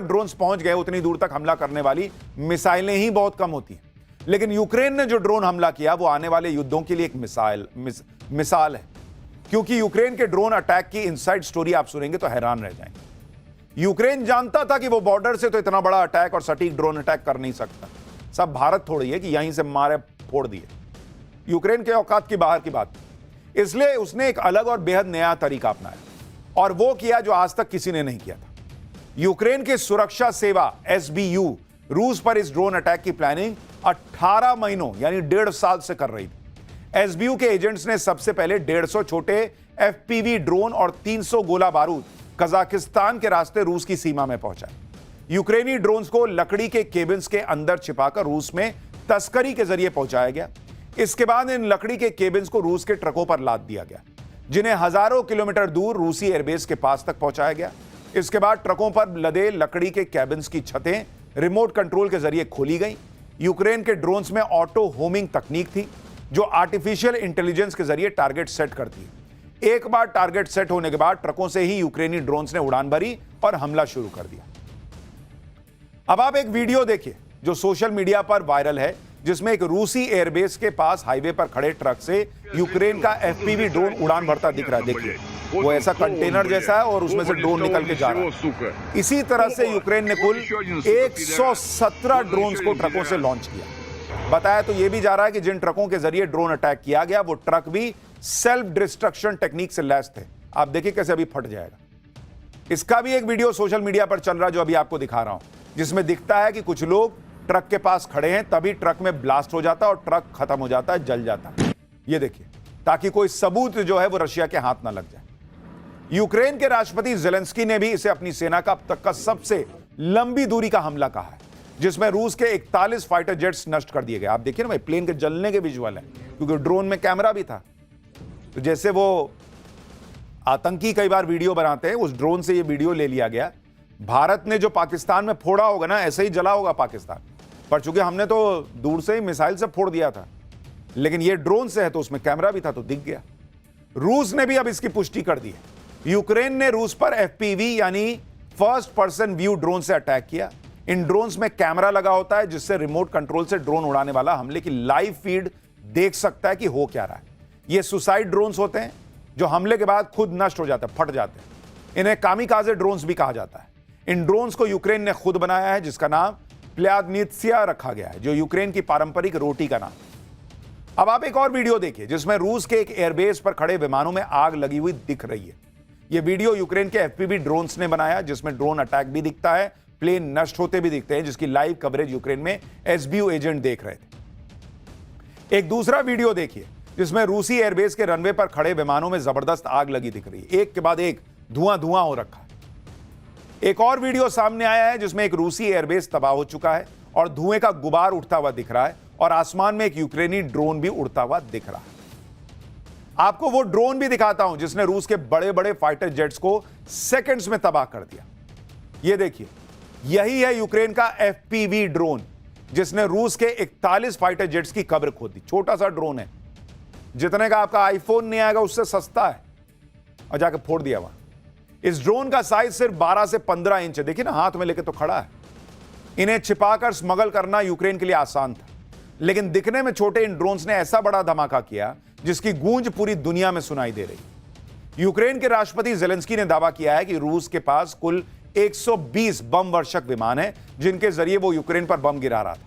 Drones पहुंच गए उतनी दूर तक हमला करने वाली मिसाइलें ही बहुत कम होती हैं। लेकिन यूक्रेन ने जो ड्रोन हमला किया वो आने वाले युद्धों के लिए एक मिसाल है, क्योंकि यूक्रेन के ड्रोन अटैक की इनसाइड स्टोरी आप सुनेंगे तो हैरान रह जाएंगे। यूक्रेन जानता था कि वो बॉर्डर से तो इतना बड़ा अटैक और सटीक ड्रोन अटैक कर नहीं सकता। सब भारत थोड़ी है कि यहीं से मारे फोड़ दिए, यूक्रेन के औकात की बाहर की बात। इसलिए उसने एक अलग और बेहद नया तरीका अपनाया, और वो किया जो आज तक किसी ने नहीं किया था। यूक्रेन की सुरक्षा सेवा SBU रूस पर इस ड्रोन अटैक की प्लानिंग 18 महीनों यानी 1.5 साल से कर रही थी। SBU के एजेंट्स ने सबसे पहले 150 छोटे FPV ड्रोन और 300 गोला बारूद कजाकिस्तान के रास्ते रूस की सीमा में पहुंचाए। यूक्रेनी ड्रोन्स को लकड़ी के केबिन्स के अंदर छिपाकर रूस में तस्करी के जरिए पहुंचाया गया। इसके बाद इन लकड़ी के केबिन्स को रूस के ट्रकों पर लाद दिया गया, जिन्हें हजारों किलोमीटर दूर रूसी एयरबेस के पास तक पहुंचाया गया। इसके बाद ट्रकों पर लदे लकड़ी के केबिन्स की छतें रिमोट कंट्रोल के जरिए खोली गई। यूक्रेन के ड्रोन्स में ऑटो होमिंग तकनीक थी, जो आर्टिफिशियल इंटेलिजेंस के जरिए टारगेट सेट करती है। एक बार टारगेट सेट होने के बाद ट्रकों से ही यूक्रेनी ड्रोन्स ने उड़ान भरी और हमला शुरू कर दिया। अब आप एक वीडियो देखिए जो सोशल मीडिया पर वायरल है, जिसमें एक रूसी एयरबेस के पास हाईवे पर खड़े ट्रक से यूक्रेन का FPV ड्रोन उड़ान भरता दिख रहा है। देखिए, वो ऐसा कंटेनर जैसा है और उसमें से ड्रोन निकल के जा रहा है। इसी तरह से यूक्रेन ने कुल 117 ड्रोन्स को ट्रकों से लॉन्च किया। बताया तो यह भी जा रहा है कि जिन ट्रकों के जरिए ड्रोन अटैक किया गया वो ट्रक भी सेल्फ डिस्ट्रक्शन टेक्निक से लैस थे। आप देखिए कैसे अभी फट जाएगा। इसका भी एक वीडियो सोशल मीडिया पर चल रहा है जो अभी आपको दिखा रहा हूं, जिसमें दिखता है कि कुछ लोग ट्रक के पास खड़े हैं, तभी ट्रक में ब्लास्ट हो जाता है और ट्रक खत्म हो जाता है, जल जाता है। ये देखिए, ताकि कोई सबूत जो है वो रशिया के हाथ ना लग जाए। यूक्रेन के राष्ट्रपति ज़ेलेंस्की ने भी इसे अपनी सेना का अब तक का सबसे लंबी दूरी का हमला कहा है, जिसमें रूस के 41 फाइटर जेट्स नष्ट कर दिए गए। आप देखिए ना भाई, प्लेन के जलने के विजुअल है, क्योंकि ड्रोन में कैमरा भी था। तो जैसे वो आतंकी कई बार वीडियो बनाते हैं, उस ड्रोन से ये वीडियो ले लिया गया। भारत ने जो पाकिस्तान में फोड़ा होगा ना, ऐसे ही जला होगा पाकिस्तान, पर चूंकि हमने तो दूर से ही मिसाइल से फोड़ दिया था, लेकिन ये ड्रोन से है तो उसमें कैमरा भी था तो दिख गया। रूस ने भी अब इसकी पुष्टि कर दी है। यूक्रेन ने रूस पर FPV यानी फर्स्ट पर्सन व्यू ड्रोन से अटैक किया। इन ड्रोन्स में कैमरा लगा होता है, जिससे रिमोट कंट्रोल से ड्रोन उड़ाने वाला हमले की लाइव फीड देख सकता है कि हो क्या रहा है। ये सुसाइड ड्रोन्स होते हैं जो हमले के बाद खुद नष्ट हो जाते हैं, फट जाते हैं। इन्हें कामिकाजे ड्रोन्स भी कहा जाता है। इन ड्रोन्स को यूक्रेन ने खुद बनाया है, जिसका नाम प्ल्यादनित्सिया रखा गया है, जो यूक्रेन की पारंपरिक रोटी का नाम। अब आप एक और वीडियो देखिए जिसमें रूस के एक एयरबेस पर खड़े विमानों में आग लगी हुई दिख रही है। यह वीडियो यूक्रेन के FPV ड्रोन्स ने बनाया, जिसमें ड्रोन अटैक भी दिखता है, प्लेन नष्ट होते भी दिखते हैं, जिसकी लाइव कवरेज यूक्रेन में SBU एजेंट देख रहे थे। एक दूसरा वीडियो देखिए जिसमें रूसी एयरबेस के रनवे पर खड़े विमानों में जबरदस्त आग लगी दिख रही है। एक के बाद एक धुआं धुआं हो रखा है। एक और वीडियो सामने आया है जिसमें एक रूसी एयरबेस तबाह हो चुका है और धुएं का गुबार उठता हुआ दिख रहा है, और आसमान में एक यूक्रेनी ड्रोन भी उड़ता हुआ दिख रहा है। आपको वो ड्रोन भी दिखाता हूं जिसने रूस के बड़े बड़े फाइटर जेट्स को सेकंड्स में तबाह कर दिया। ये देखिए, यही है यूक्रेन का FPV ड्रोन, जिसने रूस के 41 फाइटर जेट्स की कब्र खोद दी। छोटा सा ड्रोन है, जितने का आपका आईफोन नहीं आएगा उससे सस्ता है, और जाकर फोड़ दिया वहां। इस ड्रोन का साइज सिर्फ 12 से 15 इंच है। देखिए ना, हाथ में लेके तो खड़ा है। इन्हें छिपाकर स्मगल करना यूक्रेन के लिए आसान था, लेकिन दिखने में छोटे इन ड्रोन्स ने ऐसा बड़ा धमाका किया जिसकी गूंज पूरी दुनिया में सुनाई दे रही। यूक्रेन के राष्ट्रपति ज़ेलेंस्की ने दावा किया है कि रूस के पास कुल 120 बम वर्षक विमान हैं, जिनके जरिए वो यूक्रेन पर बम गिरा रहा था।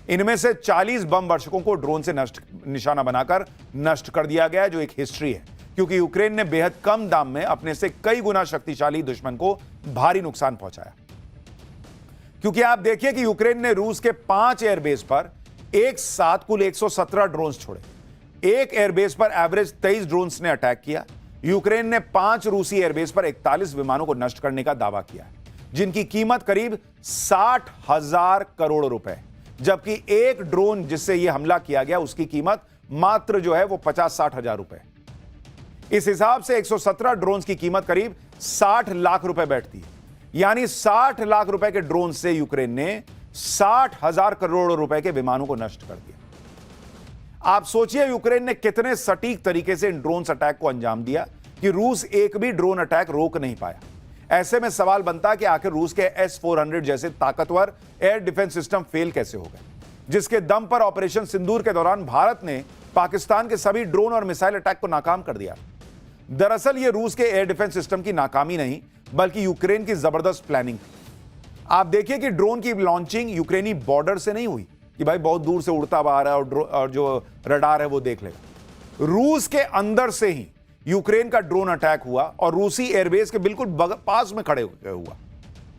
इनमें से 40 बम वर्षकों को ड्रोन से निशाना बनाकर नष्ट कर दिया गया, जो एक हिस्ट्री है, क्योंकि यूक्रेन ने बेहद कम दाम में अपने से कई गुना शक्तिशाली दुश्मन को भारी नुकसान पहुंचाया। क्योंकि आप देखिए कि यूक्रेन ने रूस के 5 एयरबेस पर एक साथ कुल 117 ड्रोन्स छोड़े। एक एयरबेस पर एवरेज 23 ड्रोन्स ने अटैक किया। यूक्रेन ने 5 रूसी एयरबेस पर 41 विमानों को नष्ट करने का दावा किया है, जिनकी कीमत करीब 60,000 करोड़ रुपए, जबकि एक ड्रोन जिससे यह हमला किया गया उसकी कीमत मात्र जो है वो 50-60 हजार रुपए। इस हिसाब से 117 ड्रोन की कीमत करीब 60 लाख रुपए बैठती है। यानी 60 लाख रुपए के ड्रोन से यूक्रेन ने 60,000 करोड़ रुपए के विमानों को नष्ट कर दिया। आप सोचिए यूक्रेन ने कितने सटीक तरीके से इन ड्रोन अटैक को अंजाम दिया कि रूस एक भी ड्रोन अटैक रोक नहीं पाया। ऐसे में सवाल बनता है कि आखिर रूस के S-400 जैसे ताकतवर एयर डिफेंस सिस्टम फेल कैसे हो गए, जिसके दम पर ऑपरेशन सिंदूर के दौरान भारत ने पाकिस्तान के सभी ड्रोन और मिसाइल अटैक को नाकाम कर दिया। दरअसल यह रूस के एयर डिफेंस सिस्टम की नाकामी नहीं, बल्कि यूक्रेन की जबरदस्त प्लानिंग थी। आप देखिए कि ड्रोन की लॉन्चिंग यूक्रेनी बॉर्डर से नहीं हुई कि भाई बहुत दूर से उड़ता हुआ आ रहा है और जो रडार है वो देख लेगा। रूस के अंदर से ही यूक्रेन का ड्रोन अटैक हुआ और रूसी एयरबेस के बिल्कुल पास में खड़े हुआ,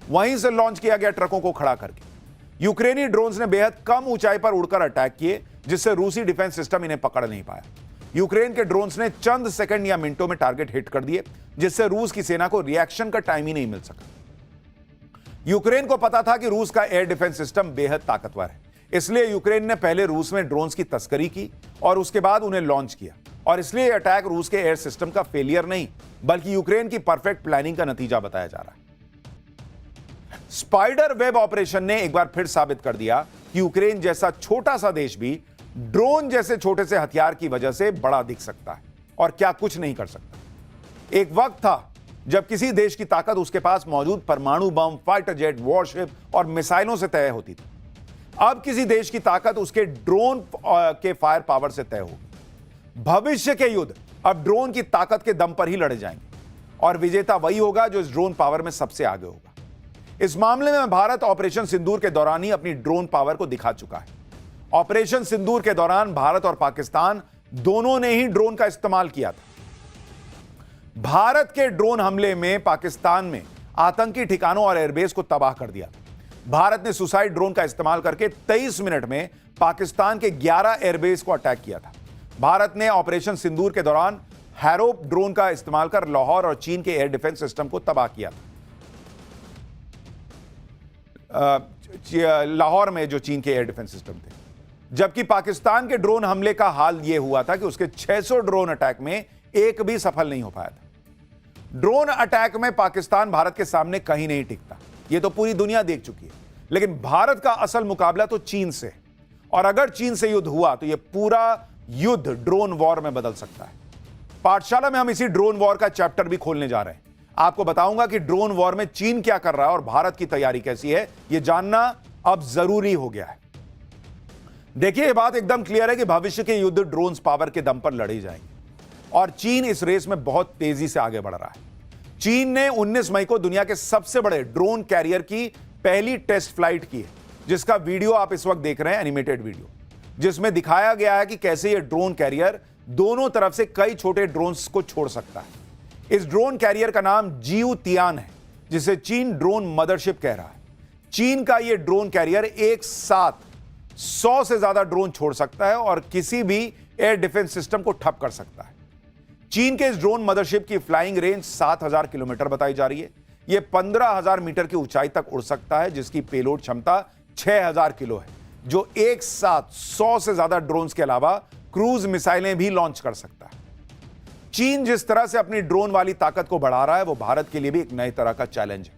वहीं से लॉन्च किया गया ट्रकों को खड़ा करके। यूक्रेनी ड्रोन्स ने बेहद कम ऊंचाई पर उड़कर अटैक किए, जिससे रूसी डिफेंस सिस्टम इन्हें पकड़ नहीं पाया। यूक्रेन के ड्रोन्स ने चंद सेकंड या मिनटों में टारगेट हिट कर दिए, जिससे रूस की सेना को रिएक्शन का टाइम ही नहीं मिल सका। यूक्रेन को पता था कि रूस का एयर डिफेंस सिस्टम बेहद ताकतवर है, इसलिए यूक्रेन ने पहले रूस में ड्रोन्स की तस्करी की और उसके बाद उन्हें लॉन्च किया। और इसलिए यह अटैक रूस के एयर सिस्टम का फेलियर नहीं, बल्कि यूक्रेन की परफेक्ट प्लानिंग का नतीजा बताया जा रहा है। स्पाइडर वेब ऑपरेशन ने एक बार फिर साबित कर दिया कि यूक्रेन जैसा छोटा सा देश भी ड्रोन जैसे छोटे से हथियार की वजह से बड़ा दिख सकता है और क्या कुछ नहीं कर सकता। एक वक्त था जब किसी देश की ताकत उसके पास मौजूद परमाणु बम, फाइटर जेट, वॉरशिप और मिसाइलों से तय होती थी। अब किसी देश की ताकत उसके ड्रोन के फायर पावर से तय होगी। भविष्य के युद्ध अब ड्रोन की ताकत के दम पर ही लड़े जाएंगे और विजेता वही होगा जो इस ड्रोन पावर में सबसे आगे होगा। इस मामले में भारत ऑपरेशन सिंदूर के दौरान ही अपनी ड्रोन पावर को दिखा चुका है। ऑपरेशन सिंदूर के दौरान भारत और पाकिस्तान दोनों ने ही ड्रोन का इस्तेमाल किया था। भारत के ड्रोन हमले में पाकिस्तान में आतंकी ठिकानों और एयरबेस को तबाह कर दिया। भारत ने सुसाइड ड्रोन का इस्तेमाल करके 23 मिनट में पाकिस्तान के 11 एयरबेस को अटैक किया था। भारत ने ऑपरेशन सिंदूर के दौरान हैरोप ड्रोन का इस्तेमाल कर लाहौर और चीन के एयर डिफेंस सिस्टम को तबाह किया था। लाहौर में जो चीन के एयर डिफेंस सिस्टम थे, जबकि पाकिस्तान के ड्रोन हमले का हाल यह हुआ था कि उसके 600 ड्रोन अटैक में एक भी सफल नहीं हो पाया था। ड्रोन अटैक में पाकिस्तान भारत के सामने कहीं नहीं टिकता, यह तो पूरी दुनिया देख चुकी है। लेकिन भारत का असल मुकाबला तो चीन से, और अगर चीन से युद्ध हुआ तो यह पूरा युद्ध ड्रोन वॉर में बदल सकता है। पाठशाला में हम इसी ड्रोन वॉर का चैप्टर भी खोलने जा रहे हैं। आपको बताऊंगा कि ड्रोन वॉर में चीन क्या कर रहा है और भारत की तैयारी कैसी है, यह जानना अब जरूरी हो गया है। देखिए, यह बात एकदम क्लियर है कि भविष्य के युद्ध ड्रोन पावर के दम पर लड़े जाएंगे और चीन इस रेस में बहुत तेजी से आगे बढ़ रहा है। चीन ने 19 मई को दुनिया के सबसे बड़े ड्रोन कैरियर की पहली टेस्ट फ्लाइट की है, जिसका वीडियो आप इस वक्त देख रहे हैं, एनिमेटेड वीडियो, जिसमें दिखाया गया है कि कैसे यह ड्रोन कैरियर दोनों तरफ से कई छोटे ड्रोन्स को छोड़ सकता है। इस ड्रोन कैरियर का नाम जियू तियान है, जिसे चीन ड्रोन मदरशिप कह रहा है। चीन का यह ड्रोन कैरियर एक साथ 100 से ज्यादा ड्रोन छोड़ सकता है और किसी भी एयर डिफेंस सिस्टम को ठप कर सकता है। चीन के इस ड्रोन मदरशिप की फ्लाइंग रेंज 7000 किलोमीटर बताई जा रही है। यह 15000 मीटर की ऊंचाई तक उड़ सकता है, जिसकी पेलोड क्षमता 6000 किलो है, जो एक साथ 100 से ज्यादा ड्रोन्स के अलावा क्रूज मिसाइलें भी लॉन्च कर सकता है। चीन जिस तरह से अपनी ड्रोन वाली ताकत को बढ़ा रहा है, वो भारत के लिए भी एक नए तरह का चैलेंज है,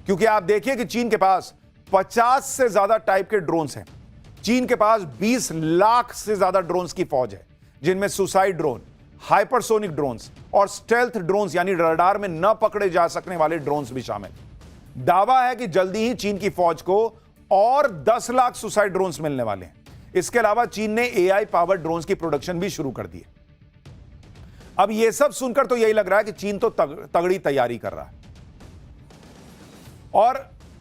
क्योंकि आप देखिए कि चीन के पास 50 से ज्यादा टाइप के ड्रोन्स हैं। चीन के पास 20 लाख से ज्यादा ड्रोन्स की फौज है, जिनमें सुसाइड ड्रोन, हाइपरसोनिक ड्रोन्स और स्टेल्थ ड्रोन्स यानी रडार में न पकड़े जा सकने वाले ड्रोन्स भी शामिल। दावा है कि जल्दी ही चीन की फौज को और 10 लाख सुसाइड ड्रोन्स मिलने वाले हैं। इसके अलावा चीन ने एआई पावर ड्रोन्स की प्रोडक्शन भी शुरू कर दी है। अब यह सब सुनकर तो यही लग रहा है कि चीन तो तगड़ी तैयारी कर रहा है, और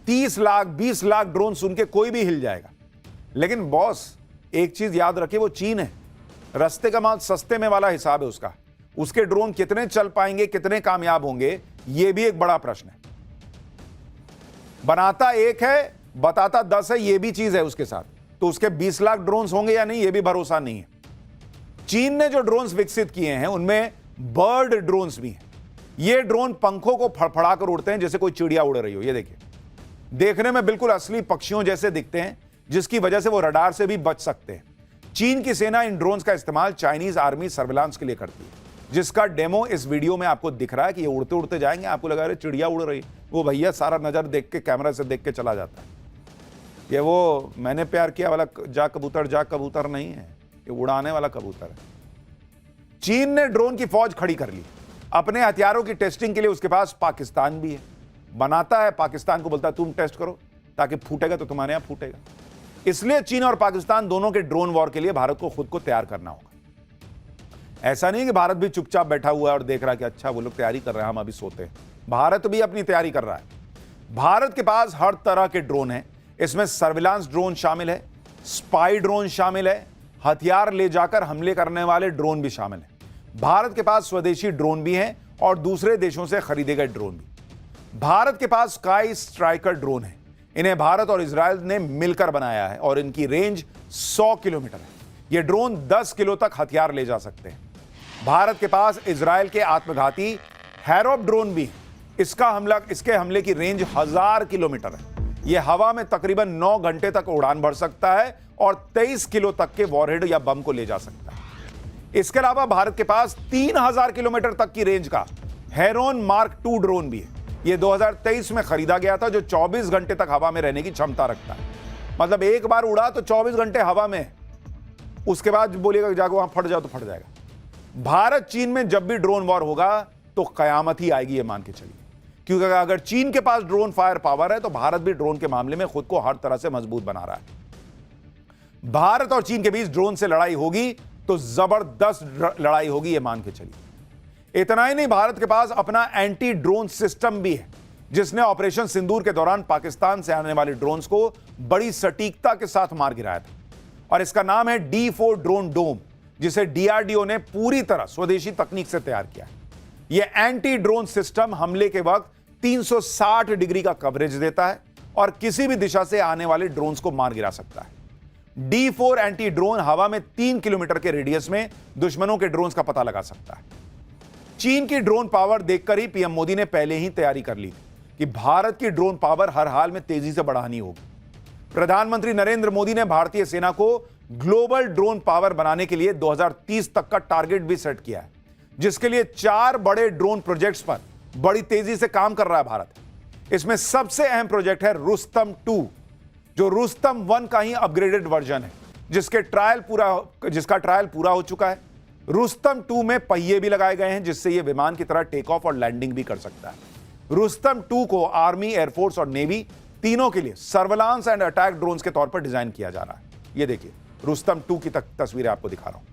30 लाख 20 लाख ड्रोन सुन के कोई भी हिल जाएगा। लेकिन बॉस, एक चीज याद रखिए, वो चीन है। रस्ते का माल सस्ते में वाला हिसाब है उसका। उसके ड्रोन कितने चल पाएंगे, कितने कामयाब होंगे, यह भी एक बड़ा प्रश्न है। बनाता एक है, बताता 10 है, यह भी चीज है उसके साथ। तो उसके 20 लाख ड्रोन्स होंगे या नहीं, यह भी भरोसा नहीं है। चीन ने जो ड्रोन्स विकसित किए हैं उनमें बर्ड ड्रोन्स भी हैं। ये ड्रोन पंखों को फड़फड़ा कर उड़ते हैं जैसे कोई चिड़िया उड़ रही हो। ये देखिए, देखने में बिल्कुल असली पक्षियों जैसे दिखते हैं, जिसकी वजह से वो रडार से भी बच सकते हैं। चीन की सेना इन ड्रोन्स का इस्तेमाल चाइनीज आर्मी सर्विलांस के लिए करती है, जिसका डेमो इस वीडियो में आपको दिख रहा है कि ये उड़ते उड़ते जाएंगे, आपको लगा रहे चिड़िया उड़ रही, वो भैया सारा नजर देख के, कैमरा से देख के चला जाता है। ये वो मैंने प्यार किया वाला जा कबूतर नहीं है, ये उड़ाने वाला कबूतर है। चीन ने ड्रोन की फौज खड़ी कर ली। अपने हथियारों की टेस्टिंग के लिए उसके पास पाकिस्तान भी है। बनाता है, पाकिस्तान को बोलता है तुम टेस्ट करो, ताकि फूटेगा तो तुम्हारे यहां फूटेगा। इसलिए चीन और पाकिस्तान दोनों के ड्रोन वॉर के लिए भारत को खुद को तैयार करना होगा। ऐसा नहीं कि भारत भी चुपचाप बैठा हुआ है और देख रहा है कि अच्छा वो लोग तैयारी कर रहे हैं, हम अभी सोते हैं। भारत भी अपनी तैयारी कर रहा है। भारत के पास हर तरह के ड्रोन हैं। इसमें सर्विलांस ड्रोन शामिल है, स्पाई ड्रोन शामिल है, हथियार ले जाकर हमले करने वाले ड्रोन भी शामिल है। भारत के पास स्वदेशी ड्रोन भी हैं और दूसरे देशों से खरीदे गए ड्रोन भी। भारत के पास स्काई स्ट्राइकर ड्रोन है। इन्हें भारत और इजरायल ने मिलकर बनाया है और इनकी रेंज 100 किलोमीटर है। ये ड्रोन 10 किलो तक हथियार ले जा सकते हैं। भारत के पास इजरायल के आत्मघाती हैरोप ड्रोन भी है। इसके हमले की रेंज 1000 किलोमीटर है। यह हवा में तकरीबन 9 घंटे तक उड़ान भर सकता है और 23 किलो तक के वॉरहेड या बम को ले जा सकता है। इसके अलावा भारत के पास 3000 किलोमीटर तक की रेंज का हेरोन मार्क 2 ड्रोन भी है। यह 2023 में खरीदा गया था, जो 24 घंटे तक हवा में रहने की क्षमता रखता है। मतलब एक बार उड़ा तो 24 घंटे हवा में, उसके बाद बोलिएगा जाकर वहां फट जाओ तो फट जाएगा। भारत चीन में जब भी ड्रोन वॉर होगा तो कयामत ही आएगी, ये मान के चलिए। क्योंकि अगर चीन के पास ड्रोन फायर पावर है तो भारत भी ड्रोन के मामले में खुद को हर तरह से मजबूत बना रहा है। भारत और चीन के बीच ड्रोन से लड़ाई होगी तो जबरदस्त लड़ाई होगी, यह मान के चलिए। इतना ही नहीं, भारत के पास अपना एंटी ड्रोन सिस्टम भी है, जिसने ऑपरेशन सिंदूर के दौरान पाकिस्तान से आने वाले ड्रोन्स को बड़ी सटीकता के साथ मार गिराया था। और इसका नाम है D4 ड्रोन डोम, जिसे DRDO ने पूरी तरह स्वदेशी तकनीक से तैयार किया है। यह एंटी ड्रोन सिस्टम हमले के वक्त 360 डिग्री का कवरेज देता है और किसी भी दिशा से आने वाले ड्रोन्स को मार गिरा सकता है। D4 एंटी ड्रोन हवा में 3 किलोमीटर के रेडियस में दुश्मनों के ड्रोन्स का पता लगा सकता है। चीन की ड्रोन पावर देखकर ही पीएम मोदी ने पहले ही तैयारी कर ली कि भारत की ड्रोन पावर हर हाल में तेजी से बढ़ानी होगी। प्रधानमंत्री नरेंद्र मोदी ने भारतीय सेना को ग्लोबल ड्रोन पावर बनाने के लिए 2030 तक का टारगेट भी सेट किया है, जिसके लिए 4 बड़े ड्रोन प्रोजेक्ट्स पर बड़ी तेजी से काम कर रहा है भारत। इसमें सबसे अहम प्रोजेक्ट है रुस्तम 2, जो रुस्तम 1 का ही अपग्रेडेड वर्जन है, जिसका ट्रायल पूरा हो चुका है। रुस्तम 2 में पहिए भी लगाए गए हैं, जिससे यह विमान की तरह टेक ऑफ और लैंडिंग भी कर सकता है। रुस्तम 2 को आर्मी, एयरफोर्स और नेवी तीनों के लिए सर्विलांस एंड अटैक ड्रोन्स के तौर पर डिजाइन किया जा रहा है। ये देखिए, रुस्तम 2 की तस्वीरें आपको दिखा रहा हूं।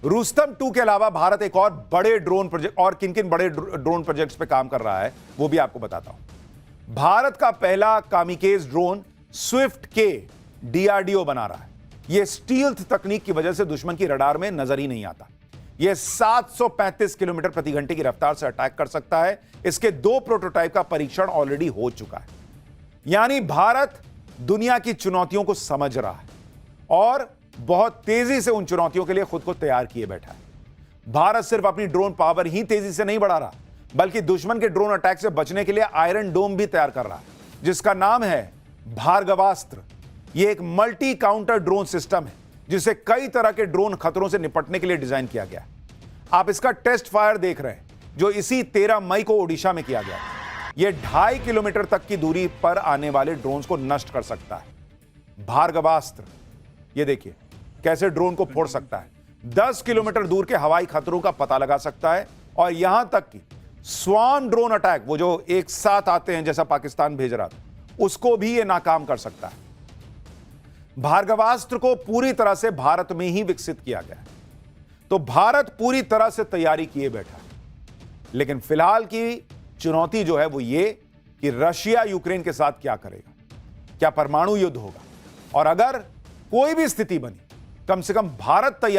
रुस्तम 2 के अलावा भारत एक और बड़े ड्रोन प्रोजेक्ट और किन बड़े ड्रोन प्रोजेक्ट्स पे काम कर रहा है, वो भी आपको बताता हूं। भारत का पहला कामिकेज ड्रोन स्विफ्ट के DRDO बना रहा है। यह स्टील्थ तकनीक की वजह से दुश्मन की रडार में नजर ही नहीं आता। यह 735 किलोमीटर प्रति घंटे की रफ्तार से अटैक कर सकता है। इसके 2 प्रोटोटाइप का परीक्षण ऑलरेडी हो चुका है। यानी भारत दुनिया की चुनौतियों को समझ रहा है और बहुत तेजी से उन चुनौतियों के लिए खुद को तैयार किए बैठा है। भारत सिर्फ अपनी ड्रोन पावर ही तेजी से नहीं बढ़ा रहा, बल्कि दुश्मन के ड्रोन अटैक से बचने के लिए आयरन डोम भी तैयार कर रहा है, जिसका नाम है भार्गवास्त्र। यह एक मल्टी काउंटर ड्रोन सिस्टम है, जिसे कई तरह के ड्रोन खतरों से निपटने के लिए डिजाइन किया गया है। आप इसका टेस्ट फायर देख रहे हैं, जो इसी 13 मई को ओडिशा में किया गया। यह 2.5 किलोमीटर तक की दूरी पर आने वाले ड्रोन्स को नष्ट कर सकता है। भार्गवास्त्र, यह देखिए कैसे ड्रोन को फोड़ सकता है। 10 किलोमीटर दूर के हवाई खतरों का पता लगा सकता है और यहां तक कि स्वार्म ड्रोन अटैक, वो जो एक साथ आते हैं जैसा पाकिस्तान भेज रहा था, उसको भी यह नाकाम कर सकता है। भार्गवास्त्र को पूरी तरह से भारत में ही विकसित किया गया है, तो भारत पूरी तरह से तैयारी किए बैठा है। लेकिन फिलहाल की चुनौती जो है वो ये कि रशिया यूक्रेन के साथ क्या करेगा, क्या परमाणु युद्ध होगा, और अगर कोई भी स्थिति बनी, कम से कम भारत तैयार